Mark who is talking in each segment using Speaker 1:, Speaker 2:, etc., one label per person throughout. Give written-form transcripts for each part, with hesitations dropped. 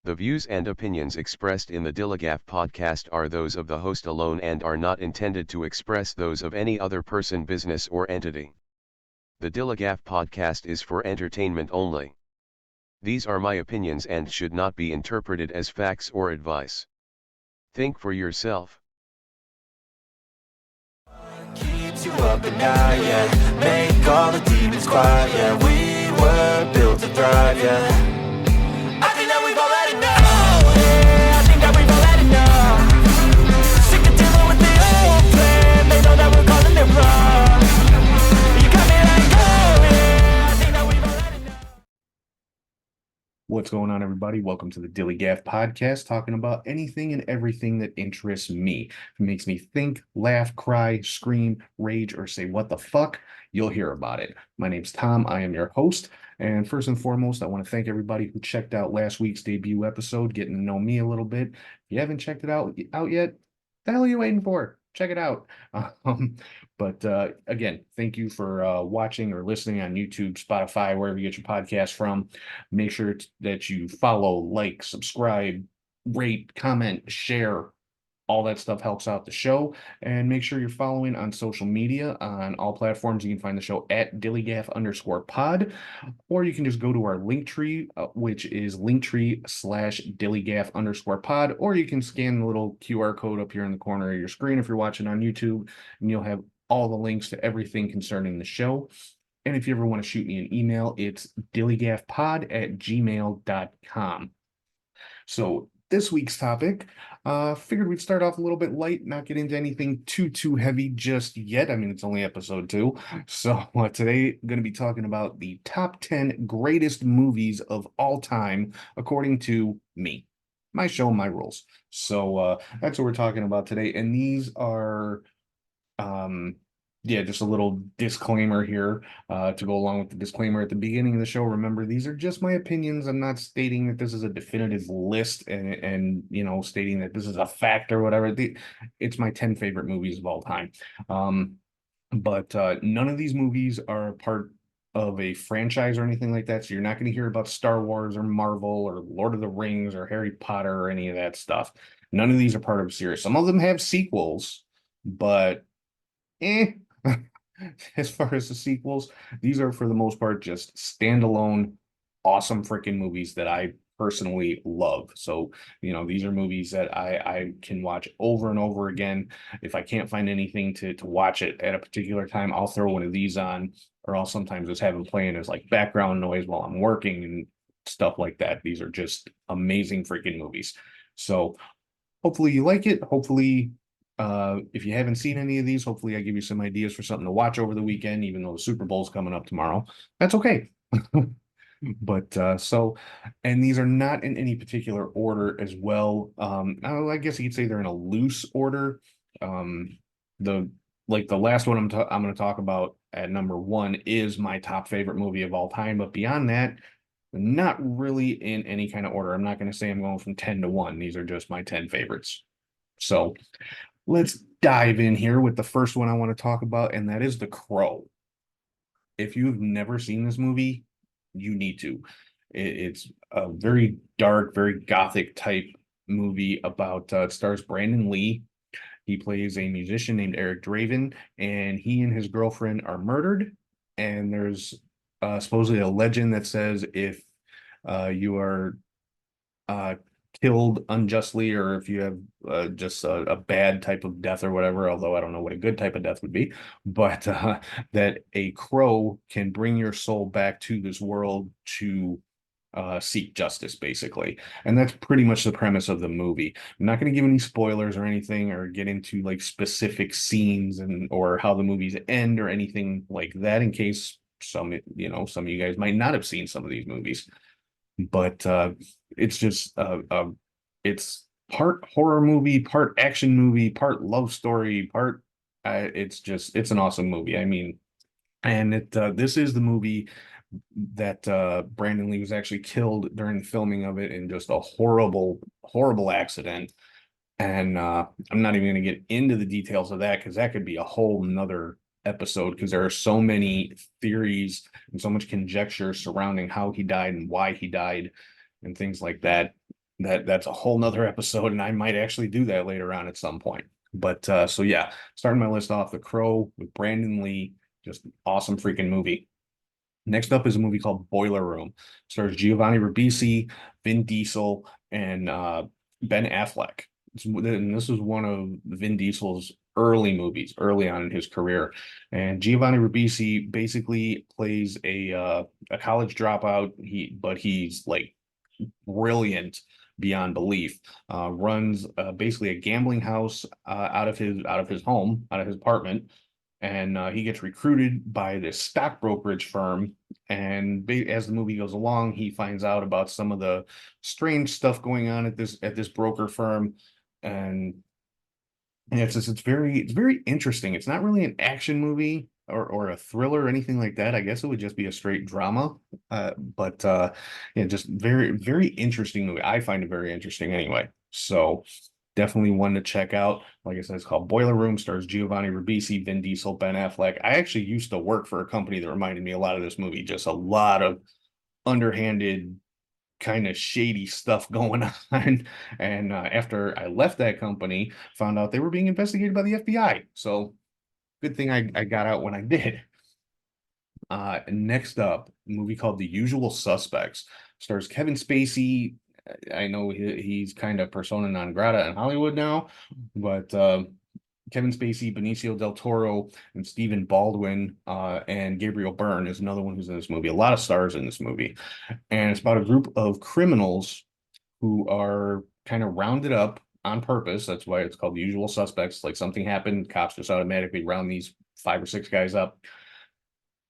Speaker 1: The views and opinions expressed in the DILLIGAF podcast are those of the host alone and are not intended to express those of any other person, business, or entity. The DILLIGAF podcast is for entertainment only. These are my opinions and should not be interpreted as facts or advice. Think for yourself.
Speaker 2: Keeps you up at night, yeah. Make all the demons quiet, yeah. We were built to thrive, yeah. I think that we've all had enough, yeah. I think that we've all had enough. Sick of dealing with the old plan. They know that we're calling it wrong. You got me like, oh, yeah. I think that we've all had enough.
Speaker 3: What's going on, everybody? Welcome to the DILLIGAF podcast, talking about anything and everything that interests me. If it makes me think, laugh, cry, scream, rage, or say what the fuck, you'll hear about it. My name's Tom. I am your host. And first and foremost, I want to thank everybody who checked out last week's debut episode, getting to know me a little bit. If you haven't checked it out yet, the hell are you waiting for? Check it out. But again, thank you for watching or listening on YouTube, Spotify, wherever you get your podcast from. Make sure that you follow, like, subscribe, rate, comment, share. All that stuff helps out the show. And make sure you're following on social media on all platforms. You can find the show at DILLIGAF_pod, or you can just go to our Linktree, which is Linktree/DILLIGAF_pod, or you can scan the little QR code up here in the corner of your screen if you're watching on YouTube, and you'll have all the links to everything concerning the show. And if you ever want to shoot me an email, it's dilligafpod@gmail.com. So this week's topic, figured we'd start off a little bit light, not get into anything too heavy just yet. I mean, it's only episode 2. So today I'm going to be talking about the top 10 greatest movies of all time, according to me. My show, my rules. So that's what we're talking about today. And these are just a little disclaimer here to go along with the disclaimer at the beginning of the show. Remember, these are just my opinions. I'm not stating that this is a definitive list and you know, stating that this is a fact or whatever. It's my 10 favorite movies of all time. But none of these movies are part of a franchise or anything like that. So you're not going to hear about Star Wars or Marvel or Lord of the Rings or Harry Potter or any of that stuff. None of these are part of a series. Some of them have sequels, but as far as the sequels, these are for the most part just standalone awesome freaking movies that I personally love. So, you know, these are movies that I can watch over and over again. If I can't find anything to watch it at a particular time, I'll throw one of these on, or I'll sometimes just have them playing as like background noise while I'm working and stuff like that. These are just amazing freaking movies. So hopefully you like it. Hopefully if you haven't seen any of these, hopefully I give you some ideas for something to watch over the weekend, even though the Super Bowl's coming up tomorrow. That's okay. But and these are not in any particular order as well. I guess you could say they're in a loose order. The last one I'm going to talk about at number 1 is my top favorite movie of all time. But beyond that, not really in any kind of order. I'm not going to say I'm going from 10 to 1. These are just my 10 favorites. So let's dive in here with the first one I want to talk about, and that is The Crow. If you've never seen this movie, you need to. It's a very dark, very gothic type movie about, it stars Brandon Lee. He plays a musician named Eric Draven, and he and his girlfriend are murdered. And there's supposedly a legend that says if you are killed unjustly, or if you have just a bad type of death or whatever, although I don't know what a good type of death would be, but that a crow can bring your soul back to this world to seek justice, basically. And that's pretty much the premise of the movie. I'm not going to give any spoilers or anything, or get into like specific scenes or how the movies end or anything like that, in case some of you guys might not have seen some of these movies. But it's just it's part horror movie, part action movie, part love story, part it's an awesome movie. I mean, and this is the movie that Brandon Lee was actually killed during the filming of it in just a horrible accident. And I'm not even going to get into the details of that, because that could be a whole nother episode, because there are so many theories and so much conjecture surrounding how he died and why he died and things like that. that's a whole nother episode, and I might actually do that later on at some point. But so yeah, starting my list off, The Crow with Brandon Lee, just awesome freaking movie. Next up is a movie called Boiler Room. Stars Giovanni Ribisi, Vin Diesel, and Ben Affleck. And this was one of Vin Diesel's early movies, early on in his career. And Giovanni Ribisi basically plays a college dropout. But he's like brilliant beyond belief. Runs basically a gambling house out of his home, out of his apartment, and he gets recruited by this stock brokerage firm. And as the movie goes along, he finds out about some of the strange stuff going on at this broker firm, and it's very interesting. It's not really an action movie or a thriller or anything like that. I guess it would just be a straight drama. But yeah, just very interesting movie. I find it very interesting anyway. So definitely one to check out. Like I said, it's called Boiler Room. Stars Giovanni Ribisi, Vin Diesel, Ben Affleck. I actually used to work for a company that reminded me a lot of this movie. Just a lot of underhanded, kind of shady stuff going on. And after I left that company, found out they were being investigated by the FBI. So good thing I got out when I did. Next up, a movie called The Usual Suspects. Stars Kevin Spacey. I know he's kind of persona non grata in Hollywood now, but Kevin Spacey, Benicio del Toro, and Stephen Baldwin, and Gabriel Byrne is another one who's in this movie. A lot of stars in this movie. And it's about a group of criminals who are kind of rounded up on purpose. That's why it's called The Usual Suspects. Like something happened, cops just automatically round these 5 or 6 guys up.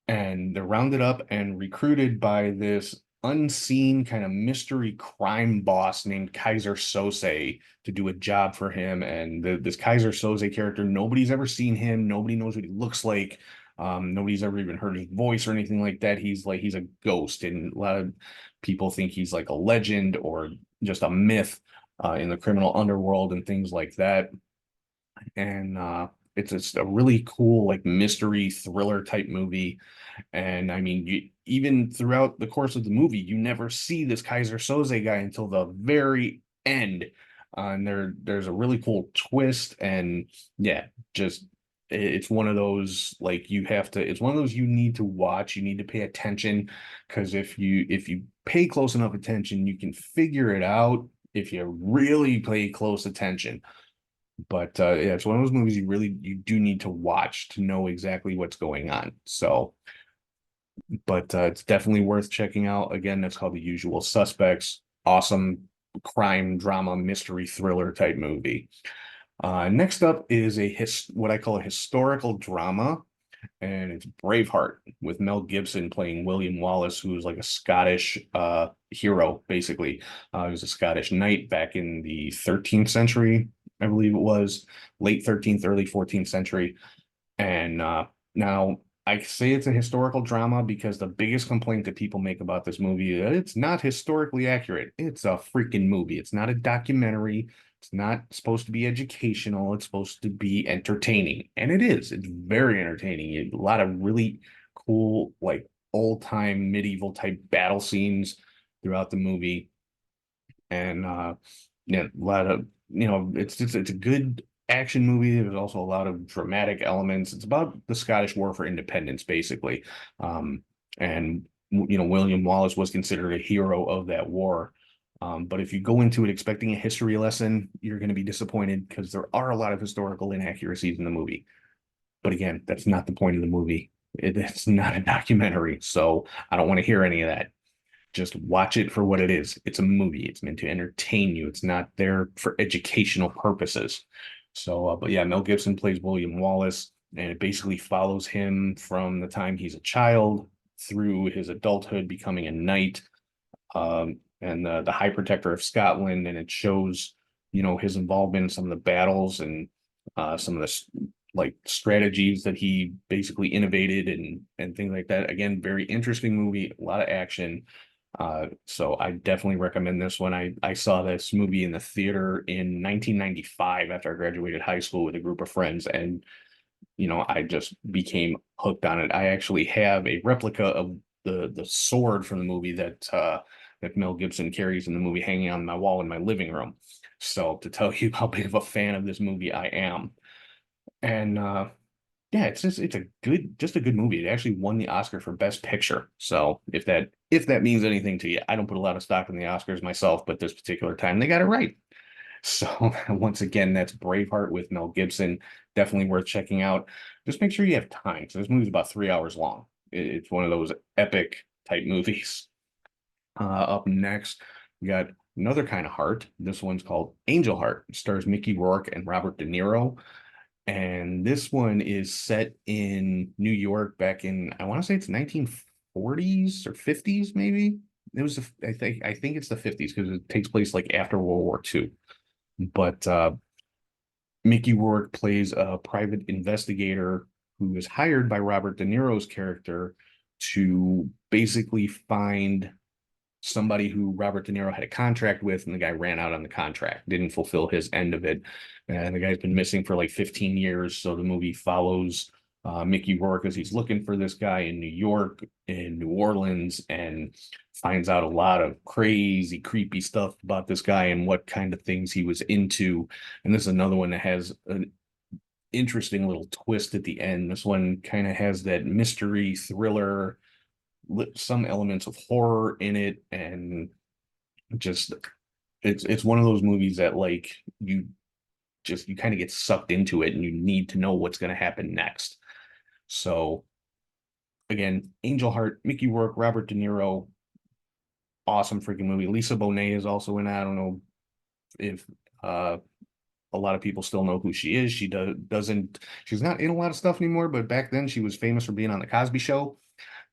Speaker 3: And they're rounded up and recruited by this unseen kind of mystery crime boss named Kaiser Sose to do a job for him. And this Kaiser Sose character, nobody's ever seen him. Nobody knows what he looks like. Nobody's ever even heard his voice or anything like that. He's a ghost, and a lot of people think he's like a legend or just a myth in the criminal underworld and things like that. And it's just a really cool like mystery thriller type movie. And I mean, even throughout the course of the movie, you never see this Kaiser Soze guy until the very end. And there's a really cool twist, and yeah, just it's one of those like it's one of those you need to watch, you need to pay attention, because if you pay close enough attention, you can figure it out if you really pay close attention. But yeah, it's one of those movies you do need to watch to know exactly what's going on. So but it's definitely worth checking out. Again, that's called The Usual Suspects. Awesome crime drama mystery thriller type movie. Next up is what I call a historical drama, and it's Braveheart with Mel Gibson playing William Wallace, who's like a Scottish hero, basically. He was a Scottish knight back in the 13th century, I believe it was, late 13th, early 14th century. And now I say it's a historical drama because the biggest complaint that people make about this movie is that it's not historically accurate. It's a freaking movie. It's not a documentary. It's not supposed to be educational. It's supposed to be entertaining. And it is. It's very entertaining. A lot of really cool, like old-time medieval type battle scenes throughout the movie. And yeah, a lot of, it's a good action movie. There's also a lot of dramatic elements. It's about the Scottish War for Independence, basically. And William Wallace was considered a hero of that war. But if you go into it expecting a history lesson, you're going to be disappointed because there are a lot of historical inaccuracies in the movie. But again, that's not the point of the movie. It's not a documentary, so I don't want to hear any of that. Just watch it for what it is. It's a movie. It's meant to entertain you. It's not there for educational purposes. So, but yeah, Mel Gibson plays William Wallace, and it basically follows him from the time he's a child through his adulthood, becoming a knight, and the High Protector of Scotland. And it shows, his involvement in some of the battles and some of the like strategies that he basically innovated and things like that. Again, very interesting movie, a lot of action. So I definitely recommend this one. I saw this movie in the theater in 1995 after I graduated high school with a group of friends, and I just became hooked on it. I actually have a replica of the sword from the movie that that Mel Gibson carries in the movie hanging on my wall in my living room. So to tell you how big of a fan of this movie I am. And yeah, it's a good movie. It actually won the Oscar for Best Picture. So if that means anything to you, I don't put a lot of stock in the Oscars myself, but this particular time they got it right. So once again, that's Braveheart with Mel Gibson. Definitely worth checking out. Just make sure you have time. So this movie's about 3 hours long. It's one of those epic type movies. Up next, we got another kind of heart. This one's called Angel Heart. It stars Mickey Rourke and Robert De Niro. And this one is set in New York back in, I want to say it's 1940s or 50s, maybe. I think it's the 50s because it takes place like after World War II. But Mickey Rourke plays a private investigator who is hired by Robert De Niro's character to basically find somebody who Robert De Niro had a contract with, and the guy ran out on the contract, didn't fulfill his end of it. And the guy's been missing for like 15 years. So the movie follows Mickey Rourke as he's looking for this guy in New York, in New Orleans, and finds out a lot of crazy, creepy stuff about this guy and what kind of things he was into. And this is another one that has an interesting little twist at the end. This one kind of has that mystery thriller, some elements of horror in it, and just it's one of those movies that like you kind of get sucked into it and you need to know what's going to happen next. So again, Angel Heart, Mickey Rourke, Robert De Niro, awesome freaking movie. Lisa Bonet is also in it. I don't know if a lot of people still know who she is. She's not in a lot of stuff anymore, but back then she was famous for being on the Cosby Show.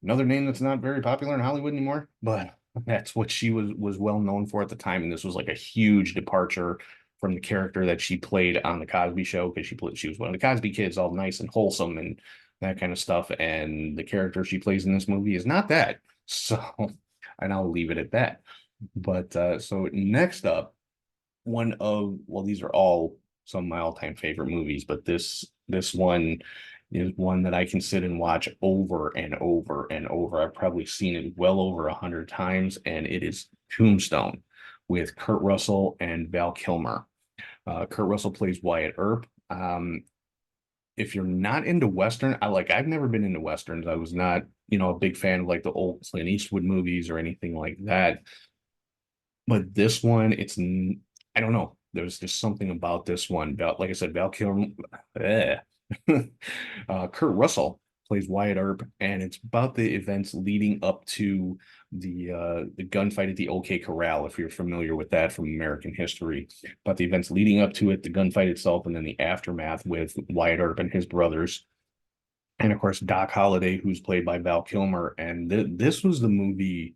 Speaker 3: Another name that's not very popular in Hollywood anymore, but that's what she was well known for at the time. And this was like a huge departure from the character that she played on the Cosby Show, because she was one of the Cosby kids, all nice and wholesome and that kind of stuff. And the character she plays in this movie is not that. So, and I'll leave it at that. But so next up, these are all some of my all-time favorite movies, but this one is one that I can sit and watch over and over and over. I've probably seen it well over 100 times, and it is Tombstone with Kurt Russell and Val Kilmer. Kurt Russell plays Wyatt Earp. If you're not into Western, I've never been into Westerns. I was not, a big fan of like the old Clint Eastwood movies or anything like that. But this one, I don't know. There's just something about this one. Like I said, Val Kilmer, Kurt Russell plays Wyatt Earp, and it's about the events leading up to the gunfight at the OK Corral, if you're familiar with that from American history. About the events leading up to it, the gunfight itself, and then the aftermath with Wyatt Earp and his brothers. And of course, Doc Holliday, who's played by Val Kilmer. And this was the movie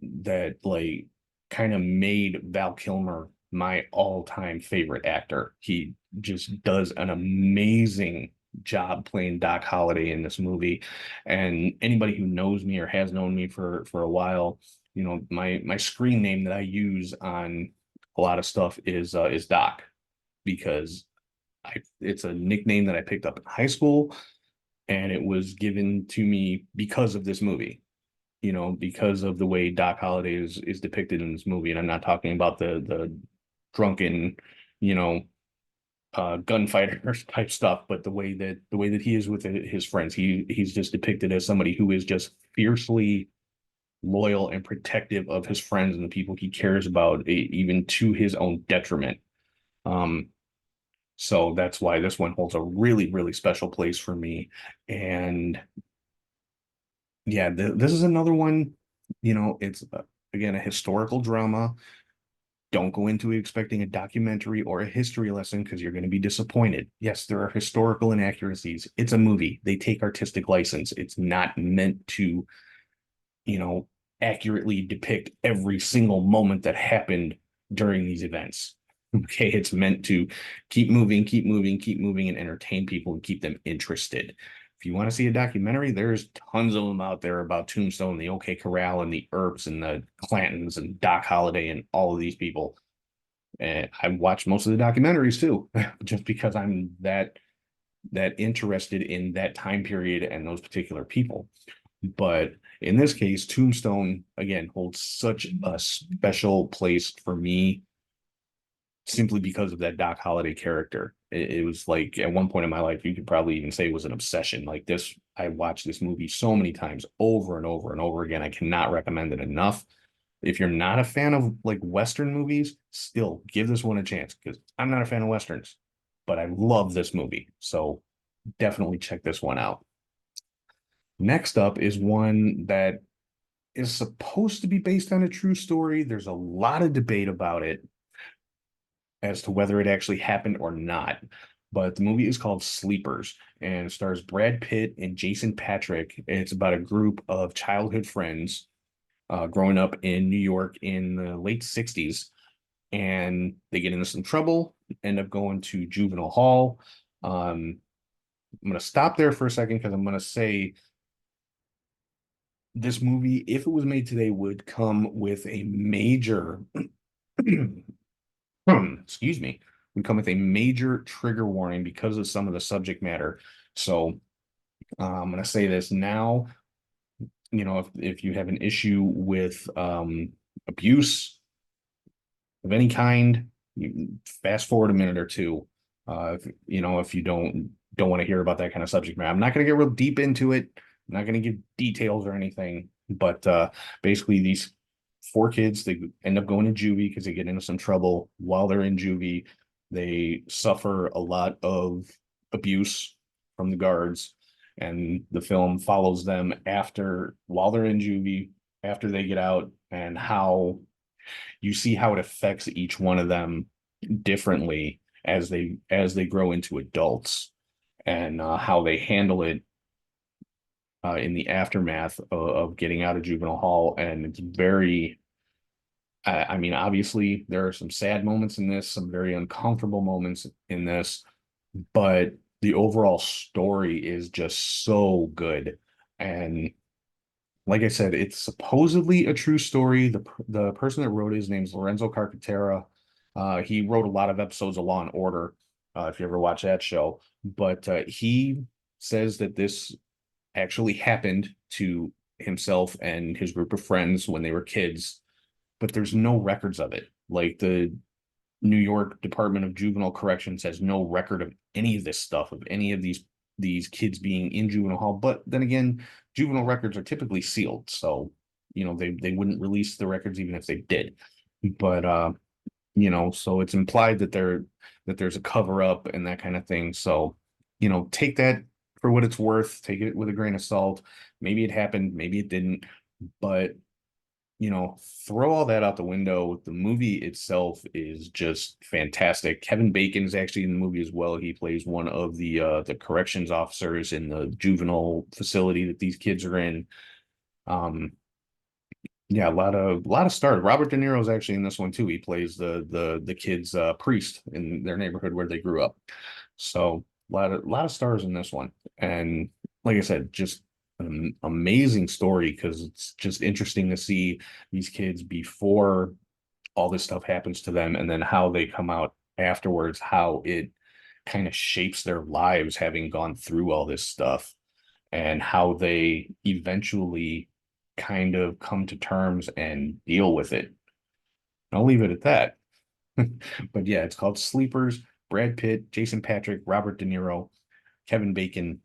Speaker 3: that like kind of made Val Kilmer my all-time favorite actor. He just does an amazing job playing Doc Holliday in this movie. And anybody who knows me or has known me for a while, my screen name that I use on a lot of stuff is Doc, because it's a nickname that I picked up in high school, and it was given to me because of this movie. Because of the way Doc Holliday is depicted in this movie. And I'm not talking about the drunken, gunfighter type stuff, but the way that he is with his friends. He's just depicted as somebody who is just fiercely loyal and protective of his friends and the people he cares about, even to his own detriment. So that's why this one holds a really, really special place for me. And yeah, this is another one, it's again a historical drama. Don't go into it expecting a documentary or a history lesson, because you're going to be disappointed. Yes, there are historical inaccuracies. It's a movie. They take artistic license. It's not meant to, accurately depict every single moment that happened during these events. Okay, it's meant to keep moving, and entertain people and keep them interested. If you want to see a documentary, there's tons of them out there about Tombstone, the OK Corral, and the Earps, and the Clantons, and Doc Holliday, and all of these people. And I watch most of the documentaries too, just because I'm that interested in that time period and those particular people. But in this case, Tombstone again holds such a special place for me simply because of that Doc Holliday character. It was like at one point in my life, you could probably even say it was an obsession. Like this, I watched this movie so many times over and over and over again. I cannot recommend it enough. If you're not a fan of like Western movies, still give this one a chance because I'm not a fan of Westerns, but I love this movie. So definitely check this one out. Next up is one that is supposed to be based on a true story. There's a lot of debate about it as to whether it actually happened or not. But the movie is called Sleepers and stars Brad Pitt and Jason Patric. It's about a group of childhood friends growing up in New York in the late 60s. And they get into some trouble, end up going to juvenile hall. I'm going to stop there for a second because I'm going to say this movie, if it was made today, would come with a major excuse me, would come with a major trigger warning because of some of the subject matter. So I'm going to say this now. You know, if you have an issue with abuse of any kind, you fast forward a minute or two. If you don't want to hear about that kind of subject matter, I'm not going to get real deep into it. I'm not going to give details or anything, but basically these four kids, they end up going to juvie because they get into some trouble while they're in juvie. They suffer a lot of abuse from the guards, and the film follows them after while they're in juvie, after they get out, and how you see how it affects each one of them differently as they grow into adults, and how they handle it in the aftermath of getting out of juvenile hall. And it's very, I mean, obviously there are some sad moments in this, some very uncomfortable moments in this, but the overall story is just so good. And like I said, it's supposedly a true story. The person that wrote his name is Lorenzo Carcaterra. He wrote a lot of episodes of Law and Order, if you ever watch that show. But he says that this actually happened to himself and his group of friends when they were kids, but there's no records of it. Like the New York Department of Juvenile Corrections has no record of any of this stuff, of any of these kids being in juvenile hall. But then again, juvenile records are typically sealed, so they wouldn't release the records even if they did. But so it's implied that there's a cover up and that kind of thing. So take that for what it's worth. Take it with a grain of salt. Maybe it happened, maybe it didn't, but throw all that out the window. The movie itself is just fantastic. Kevin Bacon is actually in the movie as well. He plays one of the corrections officers in the juvenile facility that these kids are in. Yeah, a lot of stars. Robert De Niro is actually in this one too. He plays the kids priest in their neighborhood where they grew up. So a lot of stars in this one. And like I said, just an amazing story because it's just interesting to see these kids before all this stuff happens to them and then how they come out afterwards, how it kind of shapes their lives having gone through all this stuff, and how they eventually kind of come to terms and deal with it. I'll leave it at that. But yeah, it's called Sleepers. Brad Pitt, Jason Patric, Robert De Niro, Kevin Bacon.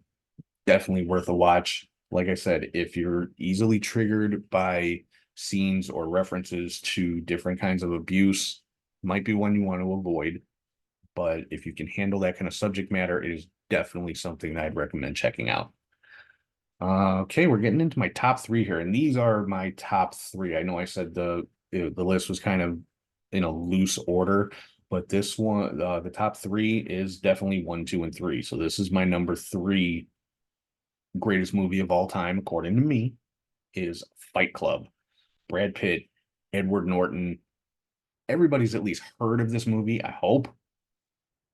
Speaker 3: Definitely worth a watch. Like I said, if you're easily triggered by scenes or references to different kinds of abuse, might be one you want to avoid. But if you can handle that kind of subject matter, it is definitely something that I'd recommend checking out. Okay, we're getting into my top three here, and these are my top three. I know I said the list was kind of in a loose order, but this one, the top three is definitely one, two, and three. So this is my number three greatest movie of all time, according to me, is Fight Club. Brad Pitt, Edward Norton. Everybody's at least heard of this movie, I hope.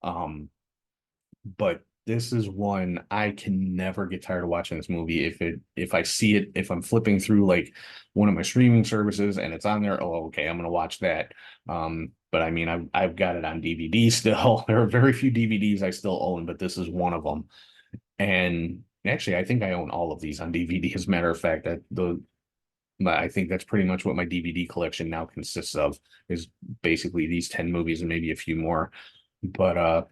Speaker 3: But this is one I can never get tired of watching this movie. If I see it, if I'm flipping through like one of my streaming services and it's on there, oh, okay, I'm gonna watch that. But I mean, I've got it on DVD still. There are very few DVDs I still own, but this is one of them. And Actually, I think I own all of these on DVD. As a matter of fact, I think that's pretty much what my DVD collection now consists of, is basically these 10 movies and maybe a few more. But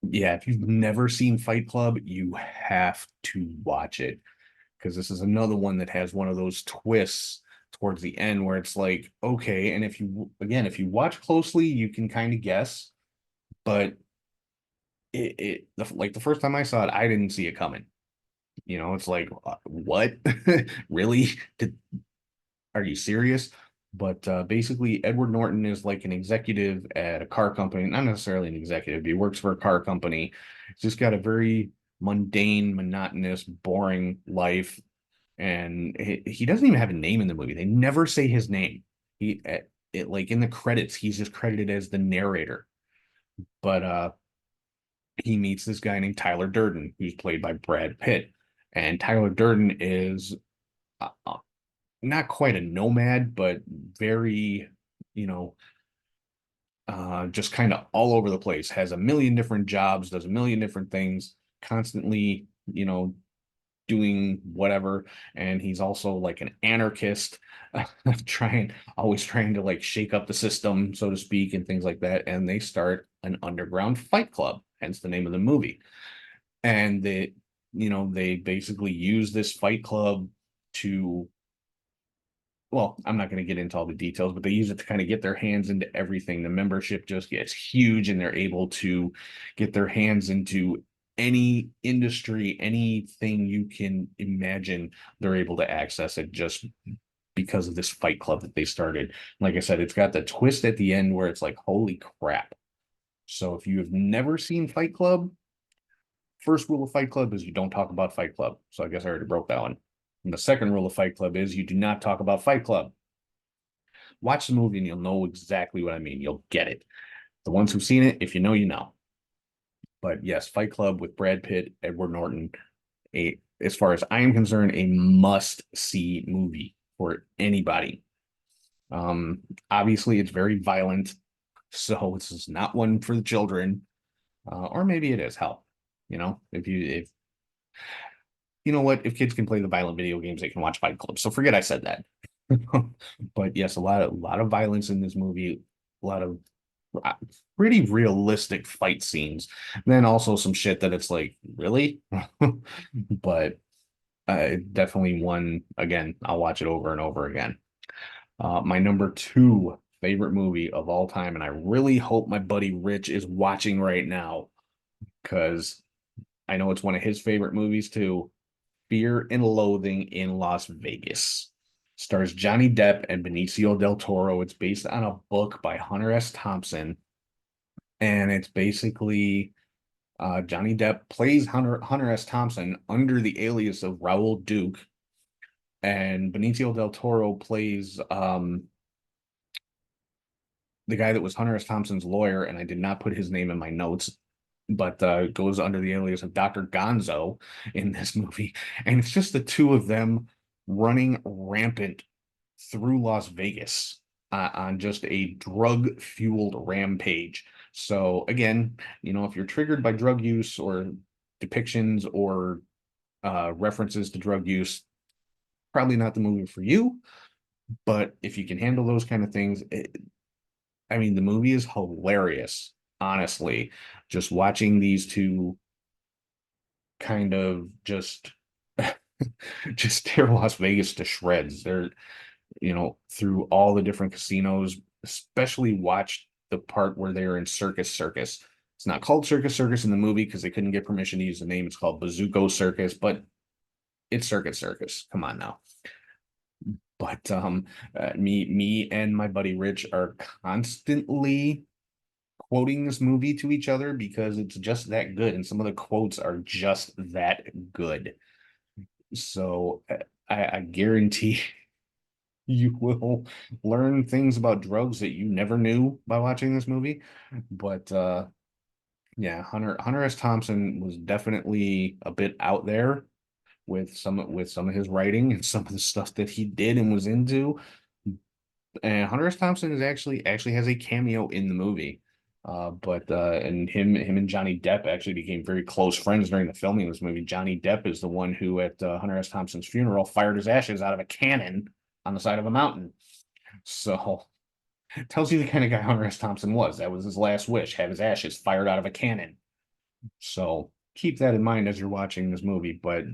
Speaker 3: yeah, if you've never seen Fight Club, you have to watch it, because this is another one that has one of those twists towards the end where it's like, okay, and if you watch closely, you can kind of guess, but like the first time I saw it, I didn't see it coming. It's like, what? Really? Are you serious? But basically, Edward Norton is like an executive at a car company, not necessarily an executive, he works for a car company. He's just got a very mundane, monotonous, boring life. And he doesn't even have a name in the movie. They never say his name. It like in the credits, he's just credited as the narrator. But he meets this guy named Tyler Durden, who's played by Brad Pitt. And Tyler Durden is not quite a nomad, but very, you know, just kind of all over the place, has a million different jobs, does a million different things, constantly, doing whatever. And he's also like an anarchist, always trying to like shake up the system, so to speak, and things like that. And they start an underground fight club, hence the name of the movie. And they basically use this fight club to, well, I'm not going to get into all the details, but they use it to kind of get their hands into everything. The membership just gets huge, and they're able to get their hands into any industry, anything you can imagine. They're able to access it just because of this fight club that they started. Like I said, it's got the twist at the end where it's like, holy crap. So if you have never seen Fight Club, first rule of Fight Club is you don't talk about Fight Club. So I guess I already broke that one. And the second rule of Fight Club is you do not talk about Fight Club. Watch the movie and you'll know exactly what I mean. You'll get it. The ones who've seen it, if you know, you know. But yes, Fight Club with Brad Pitt, Edward Norton, as far as I am concerned, a must-see movie for anybody. Obviously, it's very violent, so this is not one for the children, or maybe it is. Hell, if you know what, if kids can play the violent video games, they can watch Fight Club. So forget I said that. But yes, a lot of violence in this movie, a lot of pretty realistic fight scenes. And then also some shit that it's like, really? But definitely one, again, I'll watch it over and over again. My number 2 favorite movie of all time, and I really hope my buddy Rich is watching right now, because I know it's one of his favorite movies too. Fear and Loathing in Las Vegas. Stars Johnny Depp and Benicio del Toro. It's based on a book by Hunter S. Thompson. And it's basically Johnny Depp plays Hunter S. Thompson under the alias of Raoul Duke. And Benicio del Toro plays the guy that was Hunter S. Thompson's lawyer. And I did not put his name in my notes, but goes under the alias of Dr. Gonzo in this movie. And it's just the two of them running rampant through Las Vegas on just a drug-fueled rampage. So again, if you're triggered by drug use or depictions or references to drug use, probably not the movie for you. But if you can handle those kind of things, I mean, the movie is hilarious. Honestly, just watching these two kind of just tear Las Vegas to shreds. They're, through all the different casinos, especially watch the part where they are in Circus Circus. It's not called Circus Circus in the movie because they couldn't get permission to use the name. It's called Bazooko Circus, but it's Circus Circus. Come on now. But me and my buddy Rich are constantly quoting this movie to each other because it's just that good, and some of the quotes are just that good. So I guarantee you will learn things about drugs that you never knew by watching this movie. But yeah, Hunter S. Thompson was definitely a bit out there with some of his writing and some of the stuff that he did and was into. And Hunter S. Thompson is actually has a cameo in the movie. But and him and Johnny Depp actually became very close friends during the filming of this movie. Johnny Depp is the one who, at Hunter S. Thompson's funeral, fired his ashes out of a cannon on the side of a mountain. So it tells you the kind of guy Hunter S. Thompson was. That was his last wish: have his ashes fired out of a cannon. So keep that in mind as you're watching this movie. But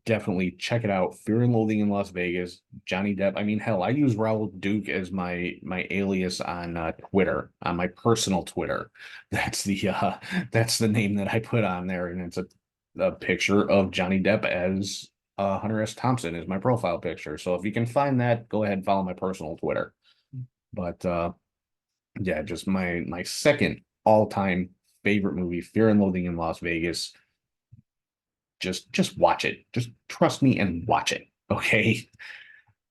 Speaker 3: definitely check it out. Fear and Loathing in Las Vegas. Johnny Depp. I mean, hell, I use Raul Duke as my alias on Twitter, on my personal Twitter. That's the name that I put on there, and it's a picture of Johnny Depp as Hunter S. Thompson is my profile picture. So if you can find that, go ahead and follow my personal Twitter. But yeah, just my second all time favorite movie, Fear and Loathing in Las Vegas. Just watch it. Just trust me and watch it. Okay.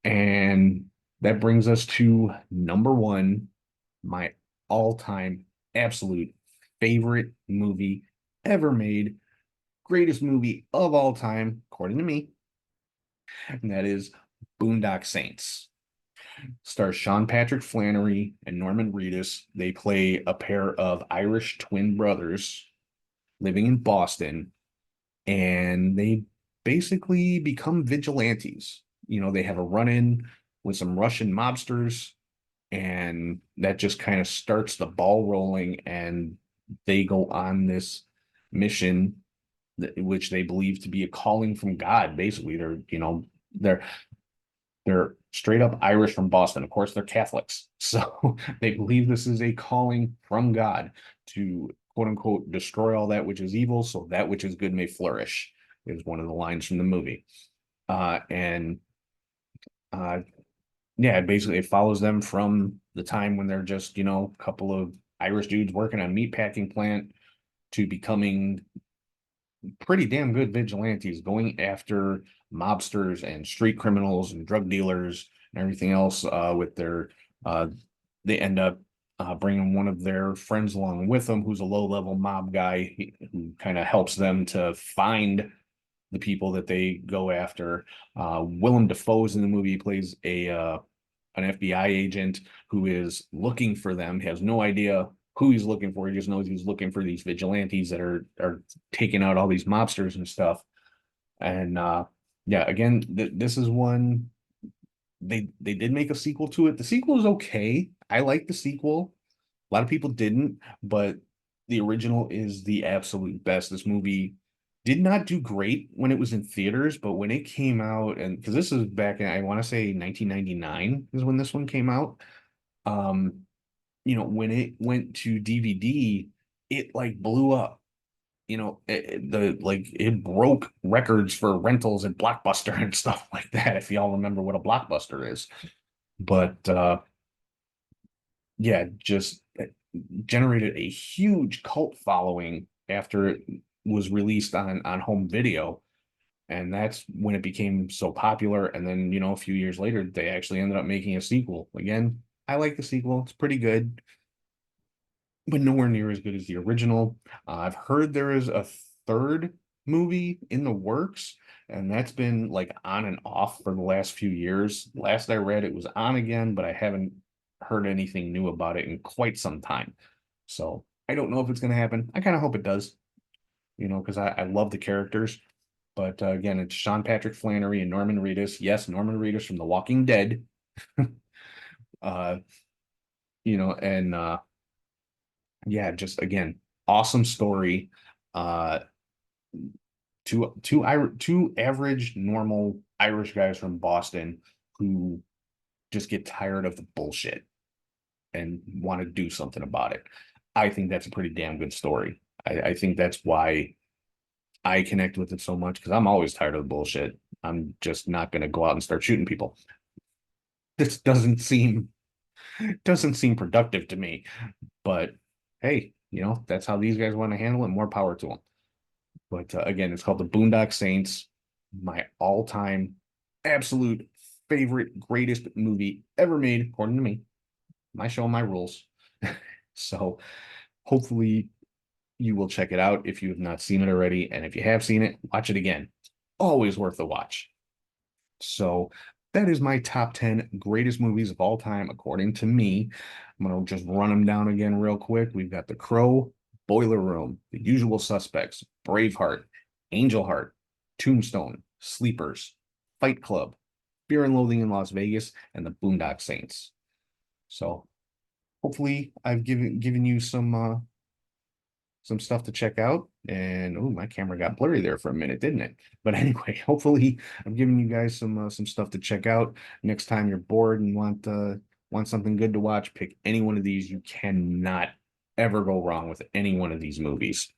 Speaker 3: And that brings us to number one, my all-time absolute favorite movie ever made, greatest movie of all time, according to me, and that is Boondock Saints. Stars Sean Patrick Flannery and Norman Reedus. They play a pair of Irish twin brothers living in Boston, and they basically become vigilantes. You know, they have a run-in with some Russian mobsters, and that just kind of starts the ball rolling, and they go on this mission which they believe to be a calling from God. Basically, they're they're straight up Irish from Boston. Of course, they're Catholics. So they believe this is a calling from God to, quote unquote, destroy all that which is evil so that which is good may flourish, is one of the lines from the movie. And yeah, basically it follows them from the time when they're just, a couple of Irish dudes working on a meatpacking plant to becoming pretty damn good vigilantes, going after mobsters and street criminals and drug dealers and everything else. They end up bringing one of their friends along with them, who's a low-level mob guy who kind of helps them to find the people that they go after. Willem Dafoe's in the movie. He plays an FBI agent who is looking for them. He has no idea who he's looking for. He just knows he's looking for these vigilantes that are taking out all these mobsters and stuff. And yeah, again, this is one they did make a sequel to it. The sequel is okay. I like the sequel. A lot of people didn't, but the original is the absolute best. This movie did not do great when it was in theaters, but when it came out, and because this is back in, I want to say 1999 is when this one came out. When it went to DVD, it like blew up. It broke records for rentals at Blockbuster and stuff like that, if y'all remember what a Blockbuster is. But yeah, just generated a huge cult following after it was released on home video. And that's when it became so popular. And then, a few years later, they actually ended up making a sequel. Again, I like the sequel. It's pretty good, but nowhere near as good as the original. I've heard there is a third movie in the works, and that's been like on and off for the last few years. Last I read, it was on again, but I haven't heard anything new about it in quite some time. So I don't know if it's going to happen. I kind of hope it does, because I love the characters. But again, it's Sean Patrick Flannery and Norman Reedus. Yes, Norman Reedus from The Walking Dead. And yeah, just again, awesome story. Two average normal Irish guys from Boston who just get tired of the bullshit and want to do something about it. I think that's a pretty damn good story. I think that's why I connect with it so much, because I'm always tired of the bullshit. I'm just not going to go out and start shooting people. This doesn't seem productive to me, but hey, that's how these guys want to handle it. More power to them. But again, it's called the Boondock Saints, my all-time absolute favorite, greatest movie ever made, according to me. My show, my rules. So hopefully you will check it out if you have not seen it already. And if you have seen it, watch it again. Always worth the watch. So that is my top 10 greatest movies of all time, according to me. I'm going to just run them down again real quick. We've got The Crow, Boiler Room, The Usual Suspects, Braveheart, Angel Heart, Tombstone, Sleepers, Fight Club, Fear and Loathing in Las Vegas, and The Boondock Saints. So hopefully I've given you some stuff to check out. And oh, my camera got blurry there for a minute, didn't it? But anyway, hopefully I'm giving you guys some stuff to check out. Next time you're bored and want something good to watch, pick any one of these. You cannot ever go wrong with any one of these movies.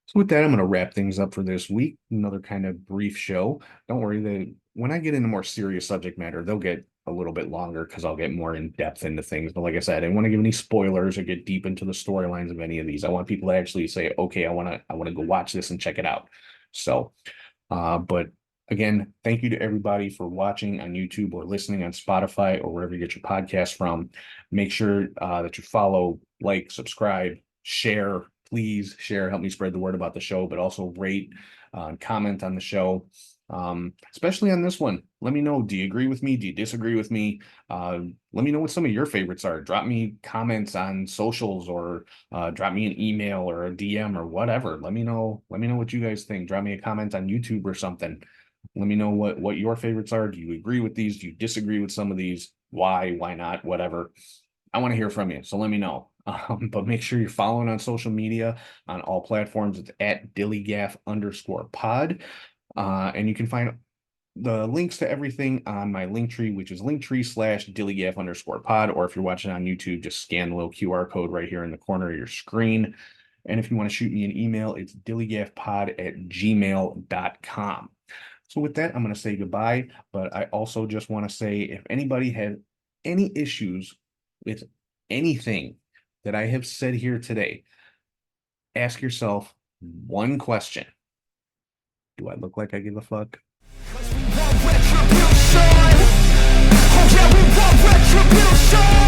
Speaker 3: So with that, I'm going to wrap things up for this week. Another kind of brief show. Don't worry, when I get into more serious subject matter, they'll get a little bit longer because I'll get more in depth into things. But like I said, I didn't want to give any spoilers or get deep into the storylines of any of these. I want people to actually say, okay, I want to go watch this and check it out. So, but again, thank you to everybody for watching on YouTube or listening on Spotify or wherever you get your podcast from. Make sure that you follow, like, subscribe, share. Please share, help me spread the word about the show, but also rate and comment on the show, especially on this one. Let me know, do you agree with me? Do you disagree with me? Let me know what some of your favorites are. Drop me comments on socials or drop me an email or a DM or whatever. Let me know what you guys think. Drop me a comment on YouTube or something. Let me know what your favorites are. Do you agree with these? Do you disagree with some of these? Why not? Whatever. I want to hear from you, so let me know. But make sure you're following on social media on all platforms. It's at DILLIGAF_pod. And you can find the links to everything on my Linktree, which is Linktree/DILLIGAF_pod. Or if you're watching on YouTube, just scan the little QR code right here in the corner of your screen. And if you want to shoot me an email, it's dilligafpod@gmail.com. So with that, I'm going to say goodbye. But I also just want to say, if anybody had any issues with anything that I have said here today, ask yourself one question. Do I look like I give a fuck?
Speaker 2: 'Cause we want retribution. Oh yeah, we want retribution.